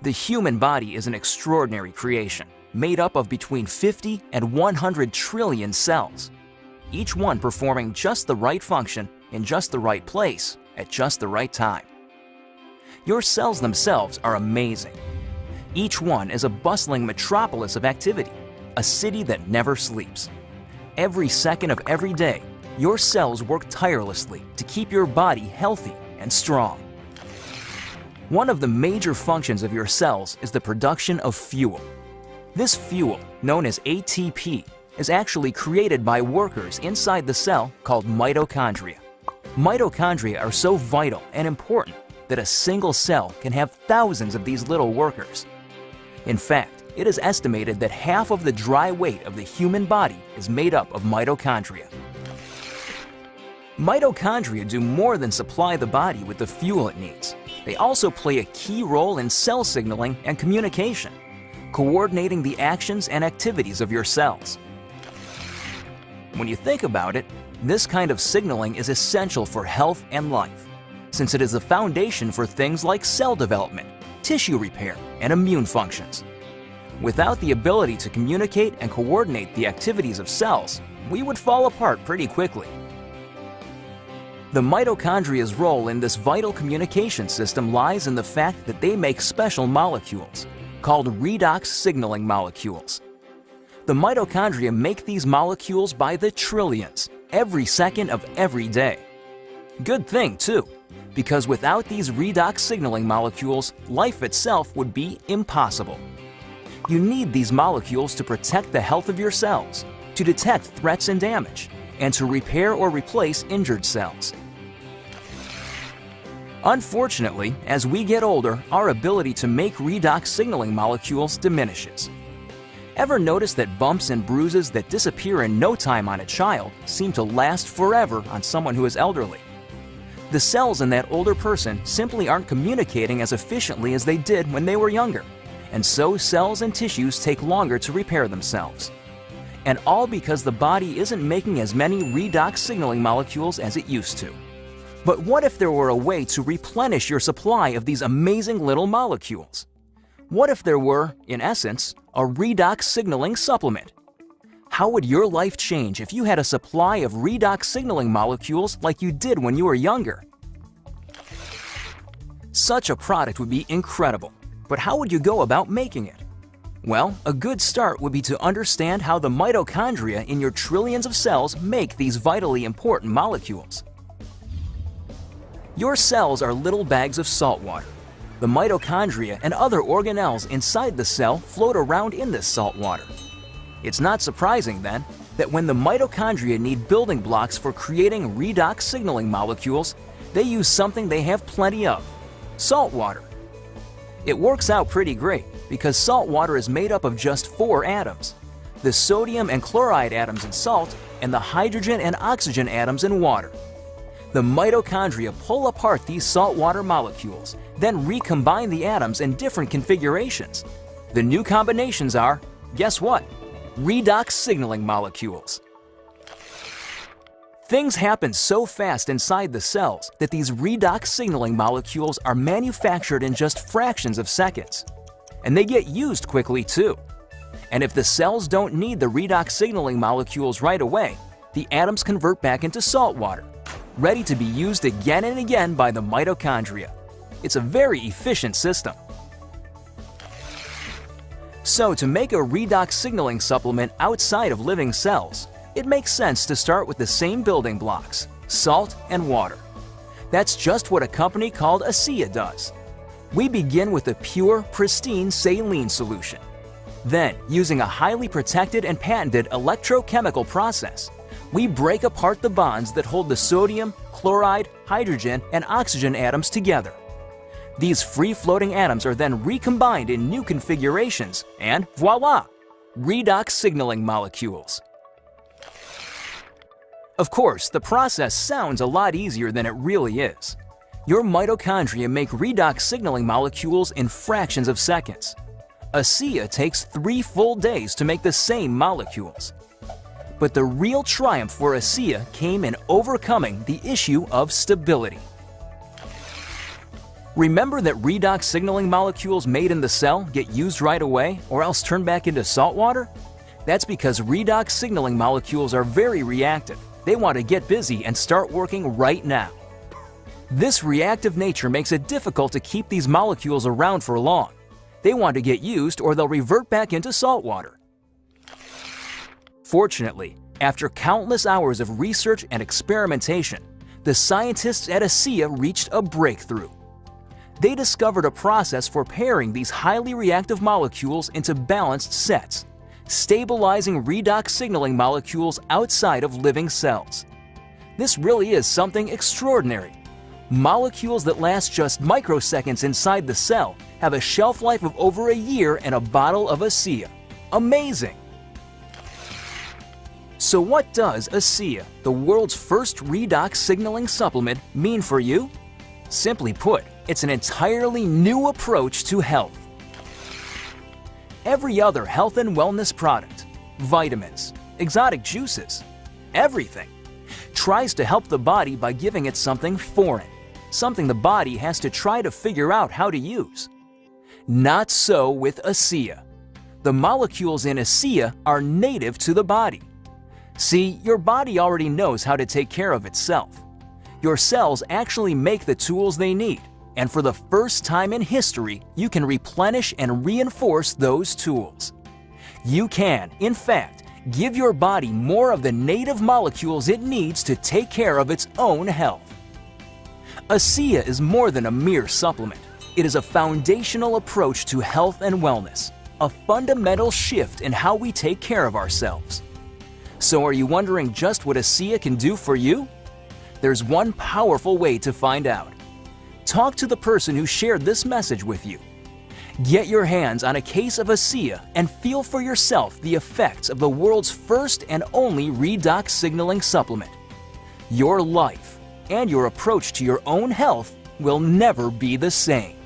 The human body is an extraordinary creation, made up of between 50 and 100 trillion cells, each one performing just the right function in just the right place at just the right time. Your cells themselves are amazing. Each one is a bustling metropolis of activity, a city that never sleeps. Every second of every day, your cells work tirelessly to keep your body healthy and strong. One of the major functions of your cells is the production of fuel. This fuel, known as ATP, is actually created by workers inside the cell called mitochondria. Mitochondria are so vital and important that a single cell can have thousands of these little workers. In fact, it is estimated that half of the dry weight of the human body is made up of mitochondria. Mitochondria do more than supply the body with the fuel it needs. They also play a key role in cell signaling and communication, coordinating the actions and activities of your cells. When you think about it, this kind of signaling is essential for health and life, since it is the foundation for things like cell development, tissue repair, and immune functions. Without the ability to communicate and coordinate the activities of cells, we would fall apart pretty quickly. The mitochondria's role in this vital communication system lies in the fact that they make special molecules, called redox signaling molecules. The mitochondria make these molecules by the trillions, every second of every day. Good thing, too, because without these redox signaling molecules, life itself would be impossible. You need these molecules to protect the health of your cells, to detect threats and damage, and to repair or replace injured cells. Unfortunately, as we get older, our ability to make redox signaling molecules diminishes. Ever notice that bumps and bruises that disappear in no time on a child seem to last forever on someone who is elderly? The cells in that older person simply aren't communicating as efficiently as they did when they were younger, and so cells and tissues take longer to repair themselves. And all because the body isn't making as many redox signaling molecules as it used to. But what if there were a way to replenish your supply of these amazing little molecules? What if there were, in essence, a redox signaling supplement? How would your life change if you had a supply of redox signaling molecules like you did when you were younger? Such a product would be incredible, but how would you go about making it? Well, a good start would be to understand how the mitochondria in your trillions of cells make these vitally important molecules. Your cells are little bags of salt water. The mitochondria and other organelles inside the cell float around in this salt water. It's not surprising, then, that when the mitochondria need building blocks for creating redox signaling molecules, they use something they have plenty of: salt water. It works out pretty great because salt water is made up of just 4 atoms: the sodium and chloride atoms in salt and the hydrogen and oxygen atoms in water. The mitochondria pull apart these saltwater molecules, then recombine the atoms in different configurations. The new combinations are, guess what? Redox signaling molecules. Things happen so fast inside the cells that these redox signaling molecules are manufactured in just fractions of seconds. And they get used quickly too. And if the cells don't need the redox signaling molecules right away, the atoms convert back into salt water, ready to be used again and again by the mitochondria. It's a very efficient system. So to make a redox signaling supplement outside of living cells, it makes sense to start with the same building blocks: salt and water. That's just what a company called ASEA does. We begin with a pure, pristine saline solution. Then, using a highly protected and patented electrochemical process, we break apart the bonds that hold the sodium, chloride, hydrogen, and oxygen atoms together. These free-floating atoms are then recombined in new configurations, and voila! Redox signaling molecules. Of course, the process sounds a lot easier than it really is. Your mitochondria make redox signaling molecules in fractions of seconds. ASEA takes 3 full days to make the same molecules. But the real triumph for ASEA came in overcoming the issue of stability. Remember that redox signaling molecules made in the cell get used right away or else turn back into salt water? That's because redox signaling molecules are very reactive. They want to get busy and start working right now. This reactive nature makes it difficult to keep these molecules around for long. They want to get used or they'll revert back into salt water. Fortunately, after countless hours of research and experimentation, the scientists at ASEA reached a breakthrough. They discovered a process for pairing these highly reactive molecules into balanced sets, stabilizing redox signaling molecules outside of living cells. This really is something extraordinary. Molecules that last just microseconds inside the cell have a shelf life of over a year in a bottle of ASEA. Amazing! So what does ASEA, the world's first redox signaling supplement, mean for you? Simply put, it's an entirely new approach to health. Every other health and wellness product, vitamins, exotic juices, everything, tries to help the body by giving it something foreign, something the body has to try to figure out how to use. Not so with ASEA. The molecules in ASEA are native to the body. See, your body already knows how to take care of itself. Your cells actually make the tools they need, and for the first time in history, you can replenish and reinforce those tools. You can, in fact, give your body more of the native molecules it needs to take care of its own health. ASEA is more than a mere supplement. It is a foundational approach to health and wellness, a fundamental shift in how we take care of ourselves. So are you wondering just what ASEA can do for you? There's one powerful way to find out. Talk to the person who shared this message with you. Get your hands on a case of ASEA and feel for yourself the effects of the world's first and only redox signaling supplement. Your life and your approach to your own health will never be the same.